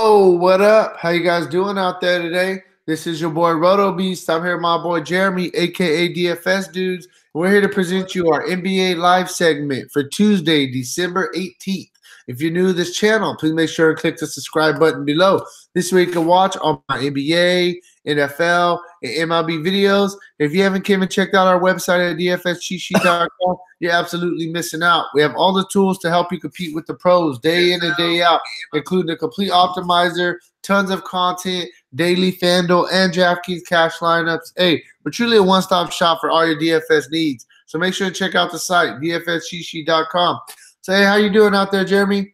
Yo, what up? How you guys doing out there today? This is your boy Roto Beast. I'm here with my boy Jeremy, aka DFS Dudes. We're here to present you our NBA live segment for Tuesday, December 18th. If you're new to this channel, please make sure to click the subscribe button below. This way you can watch all my NBA, NFL, and MLB videos. If you haven't came and checked out our website at dfscheatsheet.com, you're absolutely missing out. We have all the tools to help you compete with the pros day in and day out, including a complete optimizer, tons of content, daily Fanduel and Draftkings cash lineups. Hey, we're truly a one-stop shop for all your DFS needs. So make sure to check out the site, dfscheatsheet.com. So, hey, how you doing out there, Jeremy?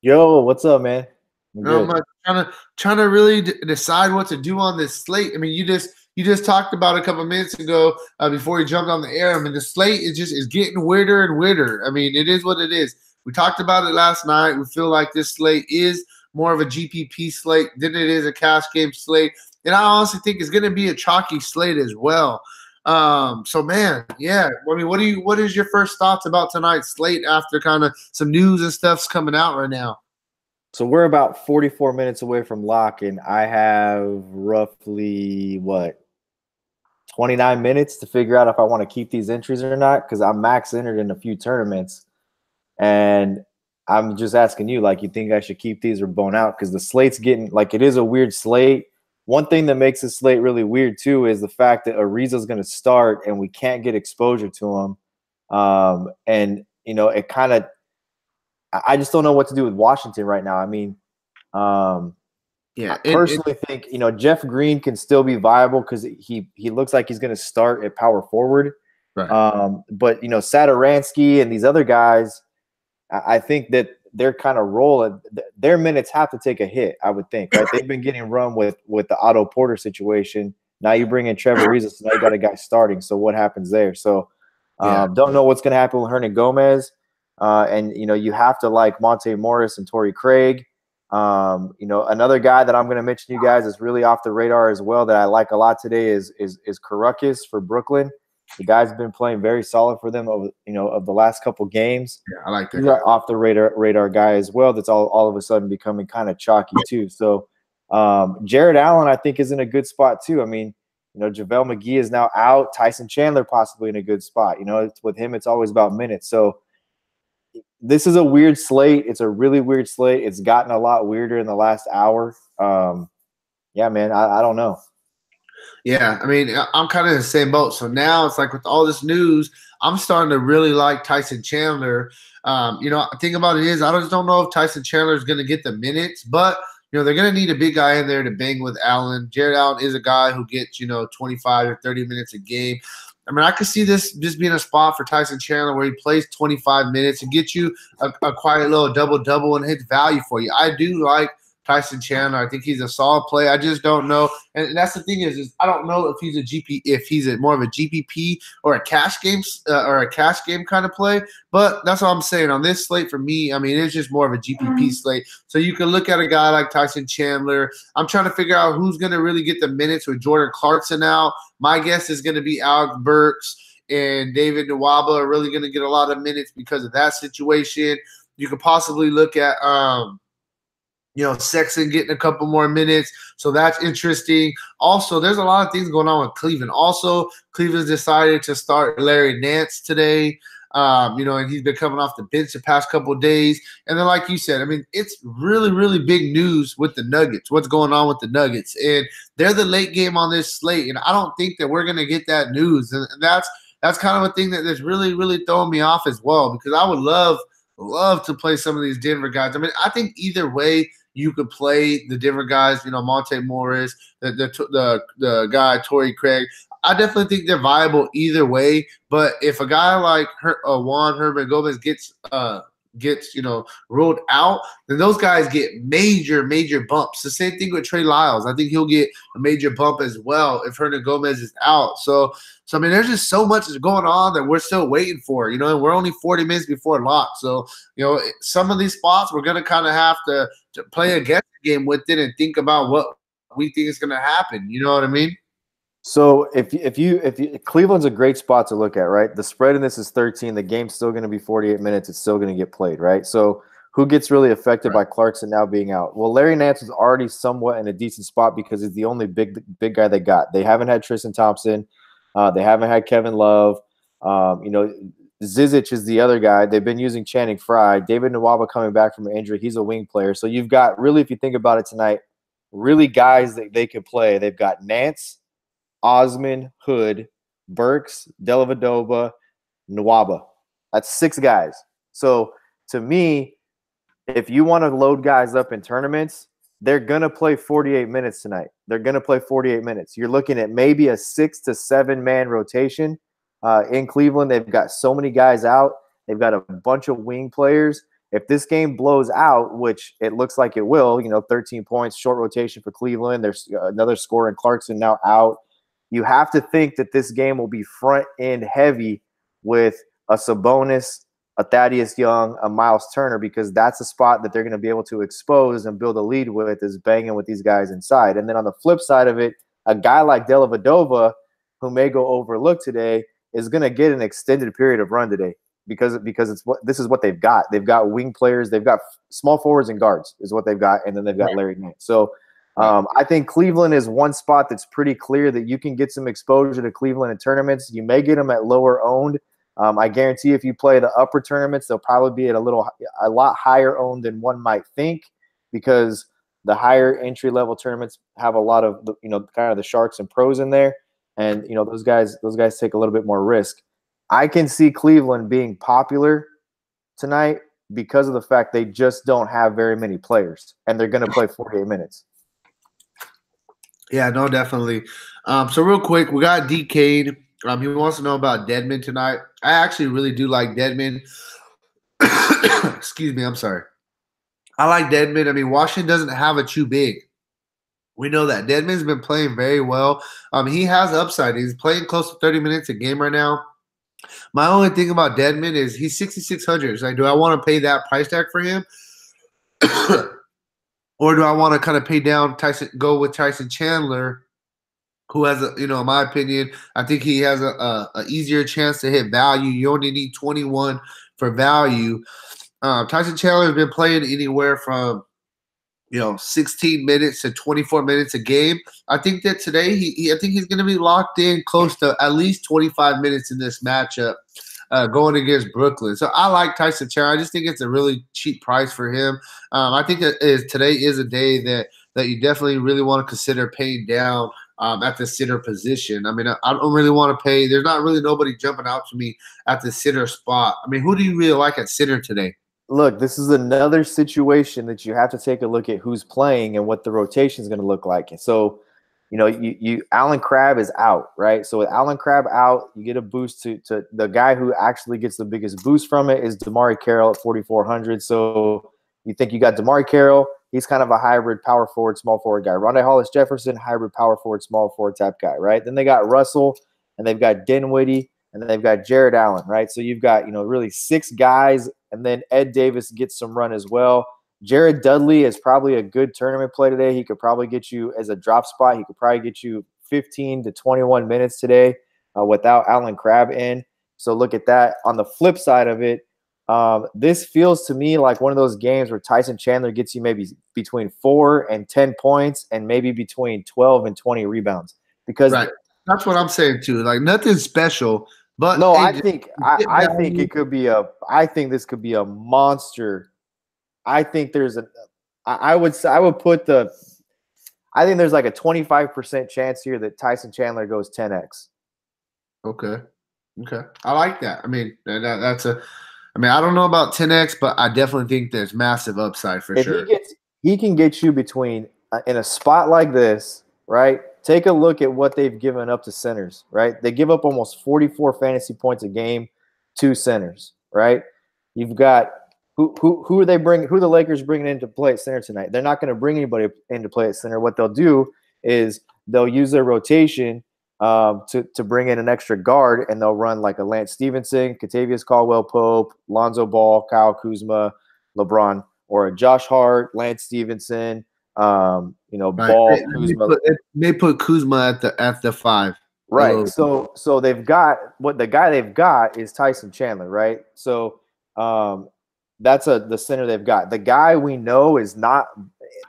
Yo, what's up, man? I'm Not good. much. Trying to really decide what to do on this slate. I mean, you just talked about a couple minutes ago before you jumped on the air. I mean, the slate is getting weirder and weirder. I mean, it is what it is. We talked about it last night. We feel like this slate is more of a GPP slate than it is a cash game slate, and I honestly think it's going to be a chalky slate as well. So man, yeah. I mean, what is your first thoughts about tonight's slate after kind of some news and stuff's coming out right now? So we're about 44 minutes away from lock, and I have roughly, 29 minutes to figure out if I want to keep these entries or not, because I'm max entered in a few tournaments. And I'm just asking you, like, you think I should keep these or bone out? Because the slate's getting, like, it is a weird slate. One thing that makes this slate really weird, too, is the fact that Ariza's going to start and we can't get exposure to him. And, you know, it kind of – I just don't know what to do with Washington right now. I mean, Yeah, I personally think, you know, Jeff Green can still be viable because he looks like he's going to start at power forward. right. But, you know, Satoransky and these other guys, I think that they're kind of rolling. Their minutes have to take a hit, I would think. Right? They've been getting run with the Otto Porter situation. Now you bring in Trevor Ariza, so now you got a guy starting. So what happens there? So don't know what's going to happen with Hernan Gomez. And, you know, you have to like Monte Morris and Torrey Craig. You know, another guy that I'm going to mention to you guys is really off the radar as well that I like a lot today is Karakis for Brooklyn. The guy's been playing very solid for them over, you know, of the last couple games. Yeah, I like that. He's an off the radar guy as well. That's all of a sudden becoming kind of chalky too. So Jared Allen, I think, is in a good spot too. I mean, you know, JaVale McGee is now out. Tyson Chandler possibly in a good spot. You know, with him, it's always about minutes. So this is a weird slate. It's a really weird slate. It's gotten a lot weirder in the last hour. Yeah, man, I don't know. Yeah, I mean, I'm kind of in the same boat. So now it's like with all this news, I'm starting to really like Tyson Chandler. You know, the thing about it is I just don't know if Tyson Chandler is going to get the minutes, but, you know, they're going to need a big guy in there to bang with Allen. Jared Allen is a guy who gets, you know, 25 or 30 minutes a game. I mean, I could see this just being a spot for Tyson Chandler where he plays 25 minutes and gets you a quiet little double-double and hits value for you. I do like Tyson Chandler. I think he's a solid play. I just don't know, and that's the thing is I don't know if he's more of a GPP or a cash game kind of play. But that's all I'm saying on this slate for me. I mean, it's just more of a GPP slate. So you can look at a guy like Tyson Chandler. I'm trying to figure out who's going to really get the minutes with Jordan Clarkson out. My guess is going to be Alex Burks and David Nwaba are really going to get a lot of minutes because of that situation. You could possibly look at you know, Sexton getting a couple more minutes. So that's interesting. Also, there's a lot of things going on with Cleveland. Also, Cleveland's decided to start Larry Nance today. You know, and he's been coming off the bench the past couple of days. And then, like you said, I mean, it's really, really big news with the Nuggets, what's going on with the Nuggets. And they're the late game on this slate. And I don't think that we're going to get that news. And that's kind of a thing that's really, really throwing me off as well, because I would love to play some of these Denver guys. I mean, I think either way you could play the Denver guys, you know, Monte Morris, the guy Torrey Craig. I definitely think they're viable either way. But if a guy like Juan Herman Gomez gets you know, ruled out, then those guys get major bumps. The same thing with Trey Lyles. I think he'll get a major bump as well if Hernan Gomez is out. So I mean, there's just so much going on that we're still waiting for, you know, and we're only 40 minutes before lock. So, you know, some of these spots we're going to kind of have to play a guessing game with it and think about what we think is going to happen. You know what I mean? So if you Cleveland's a great spot to look at, right? The spread in this is 13. The game's still going to be 48 minutes. It's still going to get played, right? So Who gets really affected Right. by Clarkson now being out? Well, Larry Nance was already somewhat in a decent spot because he's the only big guy they got. They haven't had Tristan Thompson. They haven't had Kevin Love. Zizic is the other guy. They've been using Channing Frye. David Nwaba coming back from an injury. He's a wing player. So you've got really, if you think about it tonight, really guys that they could play. They've got Nance, Osman, Hood, Burks, Dellavedova, Nwaba. That's 6 guys. So to me, if you want to load guys up in tournaments, they're going to play 48 minutes tonight. They're going to play 48 minutes. You're looking at maybe a 6 to 7 man rotation in Cleveland. They've got so many guys out. They've got a bunch of wing players. If this game blows out, which it looks like it will, 13 points, short rotation for Cleveland. There's another scorer in Clarkson now out. You have to think that this game will be front end heavy with a Sabonis, a Thaddeus Young, a Miles Turner, because that's a spot that they're going to be able to expose and build a lead with, is banging with these guys inside. And then on the flip side of it, a guy like Dellavedova, who may go overlooked today, is going to get an extended period of run today because this is what they've got. They've got wing players, they've got small forwards and guards is what they've got, and then they've got Larry Nance. So I think Cleveland is one spot that's pretty clear that you can get some exposure to Cleveland in tournaments. You may get them at lower owned. I guarantee if you play the upper tournaments, they'll probably be at a lot higher owned than one might think, because the higher entry level tournaments have a lot of kind of the sharks and pros in there, and those guys take a little bit more risk. I can see Cleveland being popular tonight because of the fact they just don't have very many players, and they're going to play 48 minutes. Yeah, no, definitely. So real quick, we got DK. He wants to know about Dedmon tonight. I actually really do like Dedmon. Excuse me, I'm sorry. I like Dedmon. I mean, Washington doesn't have a too big. We know that Dedmon's been playing very well. He has upside. He's playing close to 30 minutes a game right now. My only thing about Dedmon is he's 6,600. Like, do I want to pay that price tag for him? Or do I want to kind of pay down go with Tyson Chandler, who has in my opinion, I think he has a easier chance to hit value. You only need 21 for value. Tyson Chandler has been playing anywhere from 16 minutes to 24 minutes a game. I think that today I think he's going to be locked in close to at least 25 minutes in this matchup going against Brooklyn. So I like Tyson Chandler. I just think it's a really cheap price for him. I think that today is a day that you definitely really want to consider paying down at the center position. I mean, I don't really want to pay. There's not really nobody jumping out to me at the center spot. I mean, who do you really like at center today? Look, this is another situation that you have to take a look at who's playing and what the rotation is going to look like. And so, Alan Crabb is out, right? So with Alan Crabb out, you get a boost to the guy who actually gets the biggest boost from it is Damari Carroll at 4,400. So you think you got Damari Carroll. He's kind of a hybrid power forward, small forward guy. Rondé Hollis-Jefferson, hybrid power forward, small forward type guy, right? Then they got Russell, and they've got Dinwiddie, and then they've got Jared Allen, right? So you've got, really 6 guys, and then Ed Davis gets some run as well. Jared Dudley is probably a good tournament play today. He could probably get you as a drop spot. He could probably get you 15 to 21 minutes today without Alan Crabb in. So look at that. On the flip side of it, this feels to me like one of those games where Tyson Chandler gets you maybe between 4 and 10 points and maybe between 12 and 20 rebounds. Because right. That's what I'm saying too. Like nothing special, but no, I think it could be I think this could be a monster. I think there's I think there's like a 25% chance here that Tyson Chandler goes 10x. Okay. I like that. I mean, I don't know about 10x, but I definitely think there's massive upside for sure. He can get you between in a spot like this, right? Take a look at what they've given up to centers, right? They give up almost 44 fantasy points a game to centers, right? You've got who are they bringing? Who are the Lakers bringing in to play at center tonight? They're not going to bring anybody in to play at center. What they'll do is they'll use their rotation to bring in an extra guard, and they'll run like a Lance Stevenson, Kentavious Caldwell-Pope, Lonzo Ball, Kyle Kuzma, LeBron, or a Josh Hart, Lance Stevenson, right. Ball, Kuzma. They put Kuzma at the 5. Right. So they've got the guy they've got is Tyson Chandler, right? So that's the center they've got. The guy we know is not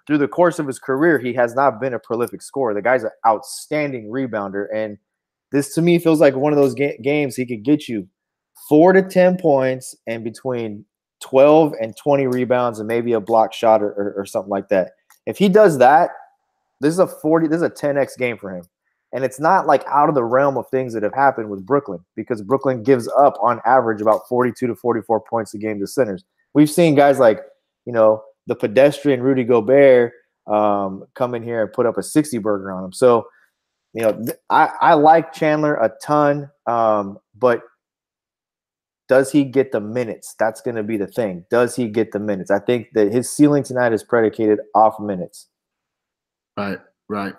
through the course of his career, he has not been a prolific scorer. The guy's an outstanding rebounder, and this to me feels like one of those games he could get you 4 to 10 points and between 12 and 20 rebounds and maybe a block shot or something like that. If he does that, this is a 10x game for him. And it's not like out of the realm of things that have happened with Brooklyn, because Brooklyn gives up on average about 42 to 44 points a game to centers. We've seen guys like, the pedestrian Rudy Gobert come in here and put up a 60 burger on him. So, I like Chandler a ton, but does he get the minutes? That's going to be the thing. Does he get the minutes? I think that his ceiling tonight is predicated off minutes. Right,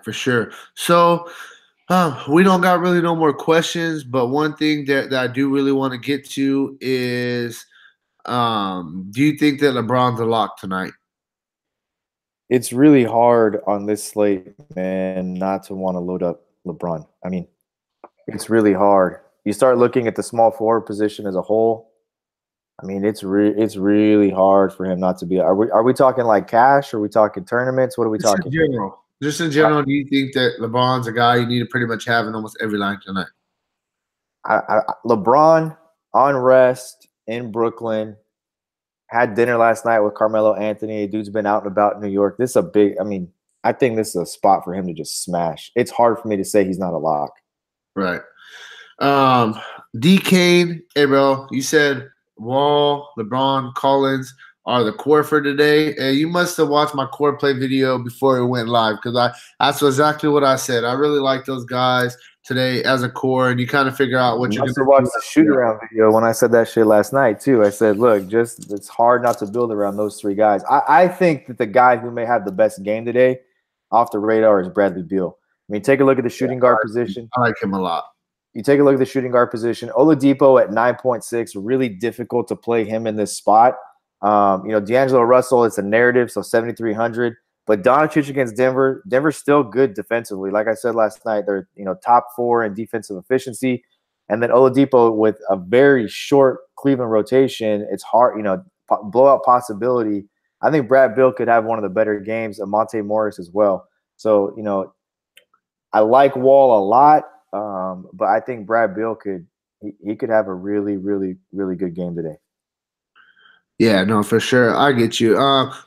for sure. So we don't got really no more questions, but one thing that I do really want to get to is, do you think that LeBron's a lock tonight? It's really hard on this slate, man, not to want to load up LeBron. I mean, it's really hard. You start looking at the small forward position as a whole. I mean, it's really hard for him not to be. Are we talking like cash? Are we talking tournaments? What are we talking? Just in general, do you think that LeBron's a guy you need to pretty much have in almost every line tonight? LeBron on rest in Brooklyn. Had dinner last night with Carmelo Anthony. Dude's been out and about in New York. This is a big. I mean, I think this is a spot for him to just smash. It's hard for me to say he's not a lock. Right. D Kane, hey bro, you said Wall, LeBron, Collins are the core for today. You must have watched my core play video before it went live, because that's exactly what I said. I really like those guys today as a core, and you kind of figure out what you're going to watch the shoot around video when I said that shit last night too. I said, look, it's hard not to build around those three guys. I think that the guy who may have the best game today off the radar is Bradley Beal. I mean, take a look at the shooting guard position. I like him a lot. You take a look at the shooting guard position. Oladipo at 9.6, really difficult to play him in this spot. D'Angelo Russell, it's a narrative, so 7,300. But Doncic against Denver, Denver's still good defensively. Like I said last night, they're top 4 in defensive efficiency. And then Oladipo with a very short Cleveland rotation, it's hard, blowout possibility. I think Brad Beal could have one of the better games of Monte Morris as well. So, I like Wall a lot, but I think Brad Beal could have a really, really, really good game today. Yeah, no, for sure. I get you.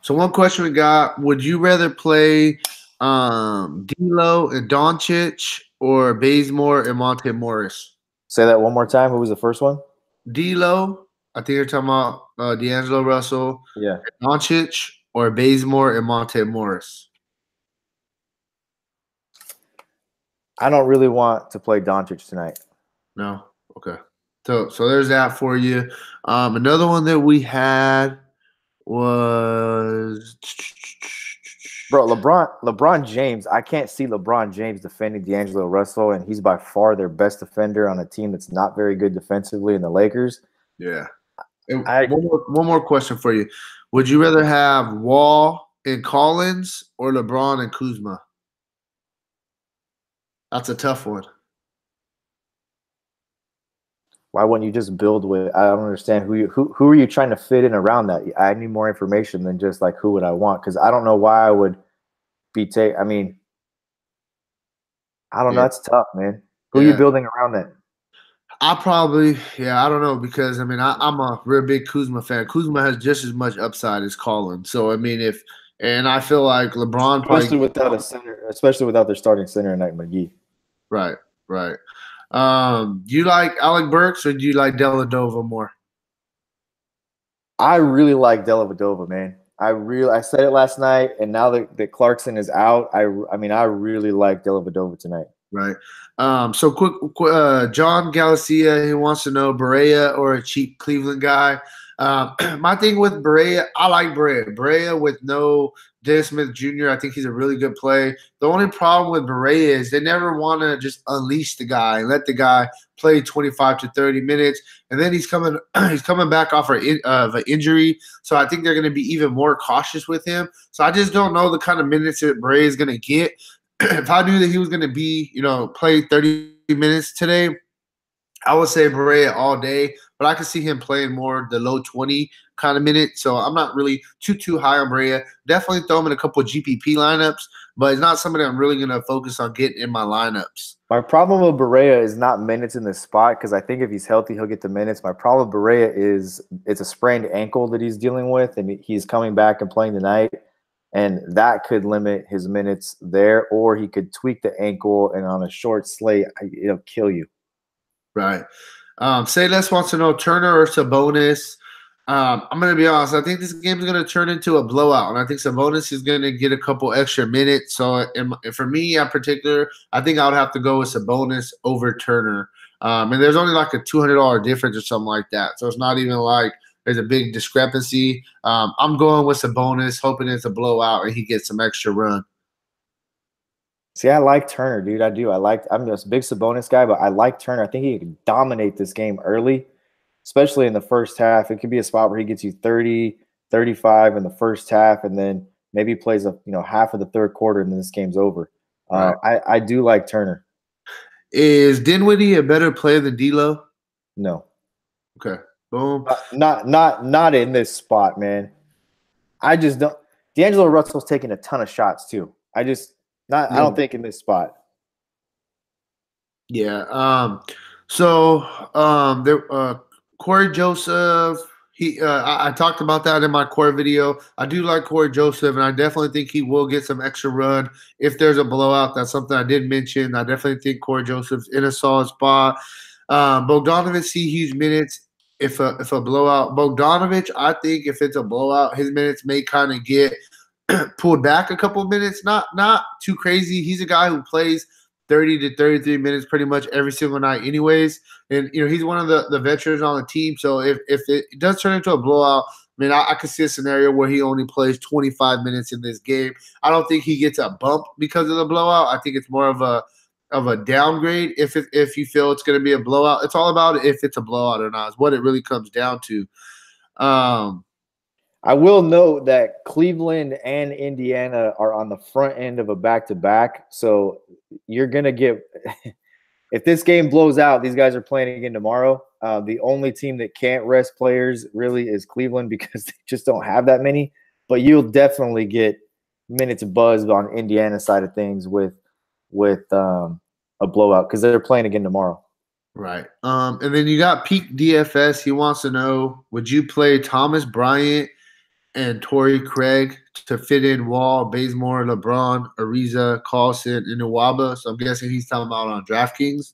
So one question we got: would you rather play D'Lo and Doncic or Bazemore and Monte Morris? Say that one more time. Who was the first one? D'Lo. I think you're talking about D'Angelo Russell. Yeah. Doncic or Bazemore and Monte Morris. I don't really want to play Doncic tonight. No. Okay. So there's that for you. Another one that we had was LeBron James. I can't see LeBron James defending D'Angelo Russell, and he's by far their best defender on a team that's not very good defensively in the Lakers. Yeah. One more question for you. Would you rather have Wall and Collins or LeBron and Kuzma? That's a tough one. Why wouldn't you just build with? I don't understand who are you trying to fit in around that? I need more information than just like who would I want, because I don't know why I would be I mean, I don't know. That's tough, man. Who are you building around that? I don't know, because I mean I'm a real big Kuzma fan. Kuzma has just as much upside as Collins. So I mean I feel like LeBron especially without a center, especially without their starting center in McGee. Right. Do you like Alec Burks or do you like Dellavedova more? I really like Dellavedova, man. I said it last night, and now that Clarkson is out, I really like Dellavedova tonight. Right. So quick, John Galicia, he wants to know Barea or a cheap Cleveland guy. My thing with Barea, I like Barea. Barea with no Dennis Smith Jr., I think he's a really good play. The only problem with Barea is they never want to just unleash the guy and let the guy play 25 to 30 minutes, and then he's coming back off of an injury. So I think they're going to be even more cautious with him. So I just don't know the kind of minutes that Barea is going to get. If I knew that he was going to be, play 30 minutes today, I would say Barea all day, but I could see him playing more the low 20 kind of minutes. So I'm not really too high on Barea. Definitely throw him in a couple of GPP lineups, but it's not somebody I'm really going to focus on getting in my lineups. My problem with Barea is not minutes in this spot because I think if he's healthy, he'll get the minutes. My problem with Barea is it's a sprained ankle that he's dealing with, and he's coming back and playing tonight, and that could limit his minutes there, or he could tweak the ankle, and on a short slate, it'll kill you. Right. Say Less wants to know Turner or Sabonis. I'm going to be honest. I think this game is going to turn into a blowout, and I think Sabonis is going to get a couple extra minutes. So for me in particular, I think I would have to go with Sabonis over Turner. And there's only like a $200 difference or something like that. So it's not even like there's a big discrepancy. I'm going with Sabonis, hoping it's a blowout and he gets some extra run. See, I like Turner, dude. I do. I'm a big Sabonis guy, but I like Turner. I think he can dominate this game early, especially in the first half. It could be a spot where he gets you 30, 35 in the first half, and then maybe plays half of the third quarter, and then this game's over. Right. I do like Turner. Is Dinwiddie a better player than D'Lo? No. Okay. Boom. Not in this spot, man. I just don't. D'Angelo Russell's taking a ton of shots too. I don't think in this spot. Yeah. Corey Joseph. I talked about that in my core video. I do like Corey Joseph, and I definitely think he will get some extra run if there's a blowout. That's something I did mention. I definitely think Corey Joseph's in a solid spot. Bogdanovic see huge minutes. If a blowout, Bogdanovic, I think if it's a blowout, his minutes may kind of get pulled back a couple of minutes. Not too crazy. He's a guy who plays 30 to 33 minutes pretty much every single night anyways. And, he's one of the veterans on the team. So if it does turn into a blowout, I mean, I could see a scenario where he only plays 25 minutes in this game. I don't think he gets a bump because of the blowout. I think it's more of a downgrade if you feel it's going to be a blowout. It's all about if it's a blowout or not is what it really comes down to. I will note that Cleveland and Indiana are on the front end of a back-to-back. So you're going to get – if this game blows out, these guys are playing again tomorrow. The only team that can't rest players really is Cleveland because they just don't have that many. But you'll definitely get minutes buzzed on Indiana's side of things with a blowout because they're playing again tomorrow. Right. And then you got Peak DFS. He wants to know, would you play Thomas Bryant and Torrey Craig to fit in Wall, Bazemore, LeBron, Ariza, Carlson, and Nwaba? So I'm guessing he's talking about on DraftKings.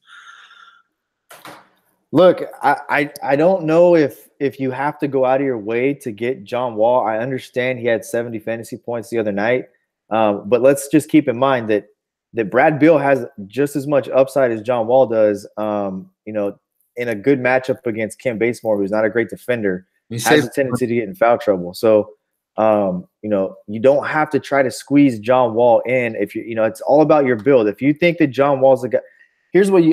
Look, I don't know if you have to go out of your way to get John Wall. I understand he had 70 fantasy points the other night, but let's just keep in mind that Brad Beal has just as much upside as John Wall does. In a good matchup against Kent Bazemore, who's not a great defender, has a tendency to get in foul trouble. So, you don't have to try to squeeze John Wall in. If it's all about your build. If you think that John Wall's the guy, here's what the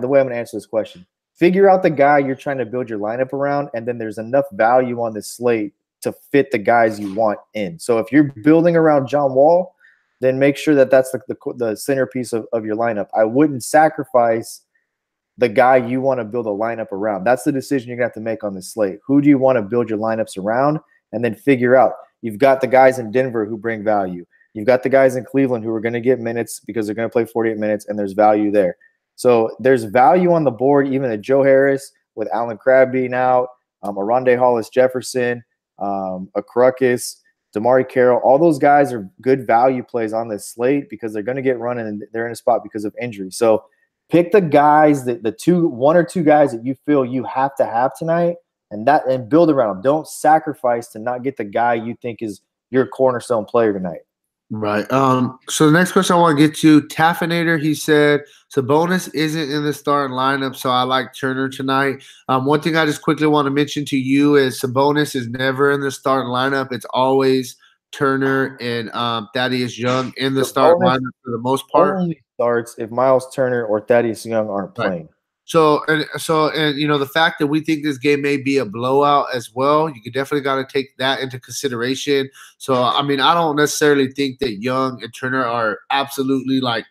way I'm going to answer this question. Figure out the guy you're trying to build your lineup around, and then there's enough value on this slate to fit the guys you want in. So if you're building around John Wall, then make sure that that's the centerpiece of your lineup. I wouldn't sacrifice the guy you want to build a lineup around. That's the decision you're going to have to make on this slate. Who do you want to build your lineups around? And then figure out. You've got the guys in Denver who bring value. You've got the guys in Cleveland who are going to get minutes because they're going to play 48 minutes, and there's value there. So there's value on the board, even at Joe Harris with Alan Crabb being out, Aronde Hollis-Jefferson, Akrukas, Damari Carroll. All those guys are good value plays on this slate because they're going to get run and they're in a spot because of injury. So pick the guys one or two guys that you feel you have to have tonight, and build around them. Don't sacrifice to not get the guy you think is your cornerstone player tonight. Right. So the next question I want to get to, Taffinator, he said, Sabonis isn't in the starting lineup, so I like Turner tonight. One thing I just quickly want to mention to you is Sabonis is never in the starting lineup. It's always Turner and Thaddeus Young in the starting lineup for the most part. Only starts if Miles Turner or Thaddeus Young aren't playing. So the fact that we think this game may be a blowout as well, you definitely got to take that into consideration. So I mean, I don't necessarily think that Young and Turner are absolutely like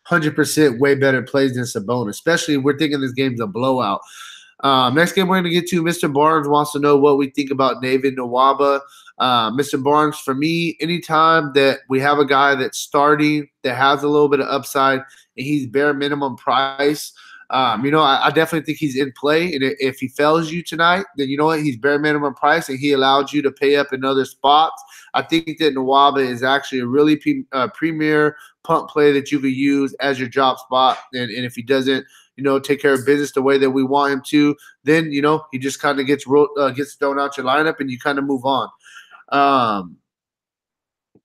100% way better plays than Sabonis, especially if we're thinking this game's a blowout. Next game we're going to get to, Mr. Barnes wants to know what we think about David Nwaba. Mr. Barnes, for me, anytime that we have a guy that's starting that has a little bit of upside and he's bare minimum price, I definitely think he's in play. And if he fails you tonight, then you know what? He's bare minimum price and he allowed you to pay up in other spots. I think that Nwaba is actually a really premier punt play that you could use as your drop spot. And if he doesn't, take care of business the way that we want him to, then, he just kind of gets thrown out your lineup and you kind of move on.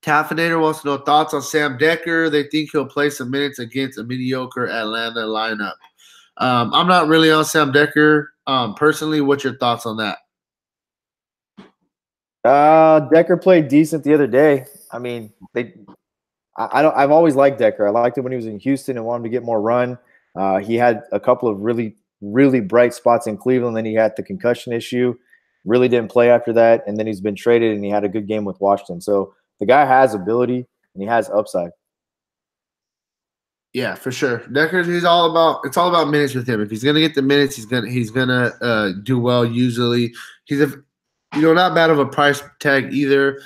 Taffinator wants to know thoughts on Sam Decker. They think he'll play some minutes against a mediocre Atlanta lineup. I'm not really on Sam Decker. Personally, what's your thoughts on that? Decker played decent the other day. I mean, I've always liked Decker. I liked him when he was in Houston and wanted him to get more run. He had a couple of really, really bright spots in Cleveland. Then he had the concussion issue. Really didn't play after that. And then he's been traded and he had a good game with Washington. So the guy has ability and he has upside. Yeah, for sure. Deckers, it's all about minutes with him. If he's gonna get the minutes, he's gonna do well. Usually, he's not bad of a price tag either.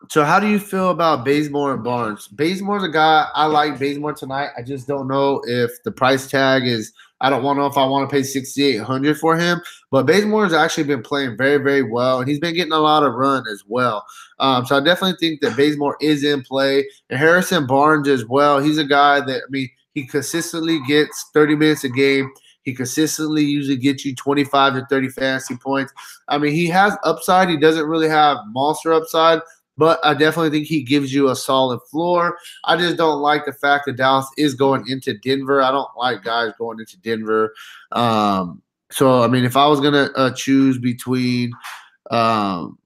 So how do you feel about Bazemore and Barnes? Bazemore's a guy I like. Bazemore tonight. I just don't know if the price tag is. I don't know if I want to pay $6,800 for him. But Bazemore has actually been playing very, very well, and he's been getting a lot of run as well. So I definitely think that Bazemore is in play, and Harrison Barnes as well. He's a guy that he consistently gets 30 minutes a game. He consistently usually gets you 25 to 30 fantasy points. He has upside. He doesn't really have monster upside. But I definitely think he gives you a solid floor. I just don't like the fact that Dallas is going into Denver. I don't like guys going into Denver. If I was gonna choose between, Bazemore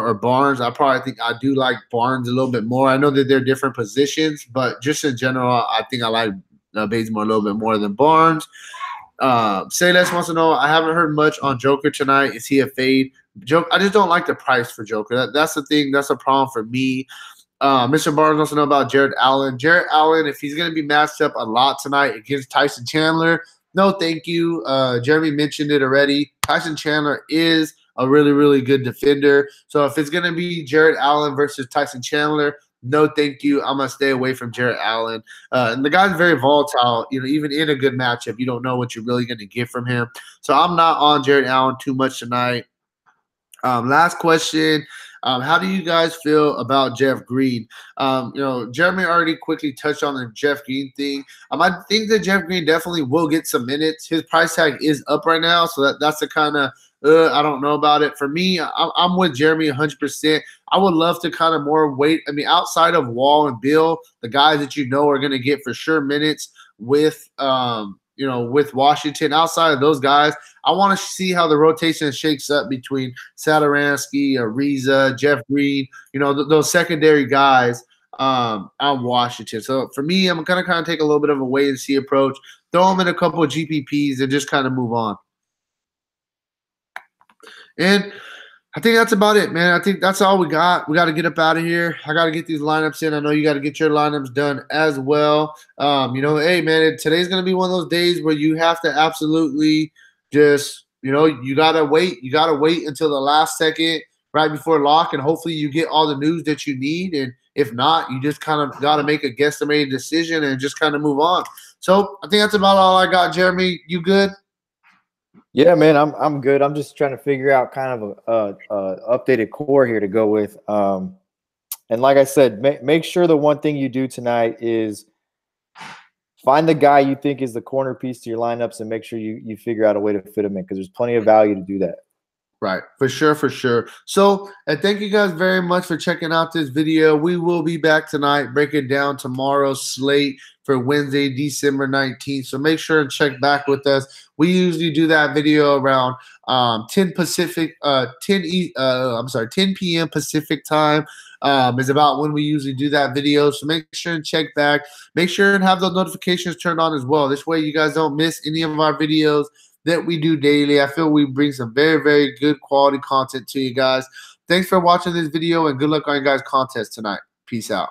or Barnes, I probably think I do like Barnes a little bit more. I know that they're different positions, but just in general, I think I like Bazemore a little bit more than Barnes. Sayles wants to know, I haven't heard much on Joker tonight. Is he a fade? I just don't like the price for Joker. That's the thing. That's a problem for me. Mr. Barnes wants to know about Jared Allen. Jared Allen, if he's going to be matched up a lot tonight against Tyson Chandler, no thank you. Jeremy mentioned it already. Tyson Chandler is a really, really good defender. So if it's going to be Jared Allen versus Tyson Chandler, no thank you. I'm going to stay away from Jared Allen. And the guy's very volatile. Even in a good matchup, you don't know what you're really going to get from him. So I'm not on Jared Allen too much tonight. Last question. How do you guys feel about Jeff Green? Jeremy already quickly touched on the Jeff Green thing. I think that Jeff Green definitely will get some minutes. His price tag is up right now, so that's the kind of I don't know about it. For me, I'm with Jeremy 100%. I would love to kind of more wait. Outside of Wall and Bill, the guys that are going to get for sure minutes with with Washington. Outside of those guys, I want to see how the rotation shakes up between Satoransky, Ariza, Jeff Green, those secondary guys on Washington. So for me, I'm going to kind of take a little bit of a wait-and-see approach, throw them in a couple of GPPs, and just kind of move on. And I think that's about it, man. I think that's all we got. We got to get up out of here. I got to get these lineups in. I know you got to get your lineups done as well. Hey, man, today's going to be one of those days where you have to absolutely just, you got to wait. You got to wait until the last second right before lock, and hopefully you get all the news that you need. And if not, you just kind of got to make a guesstimated decision and just kind of move on. So I think that's about all I got, Jeremy. You good? Yeah, man, I'm good. I'm just trying to figure out kind of a updated core here to go with. And like I said, make sure the one thing you do tonight is find the guy you think is the corner piece to your lineups and make sure you figure out a way to fit him in, because there's plenty of value to do that. Right, for sure, for sure. So, thank you guys very much for checking out this video. We will be back tonight, breaking down tomorrow's slate for Wednesday, December 19th. So make sure and check back with us. We usually do that video around 10 p.m. Pacific time. Is about when we usually do that video. So make sure and check back. Make sure and have those notifications turned on as well. This way you guys don't miss any of our videos that we do daily. I feel we bring some very, very good quality content to you guys. Thanks for watching this video, and good luck on your guys' contest tonight. Peace out.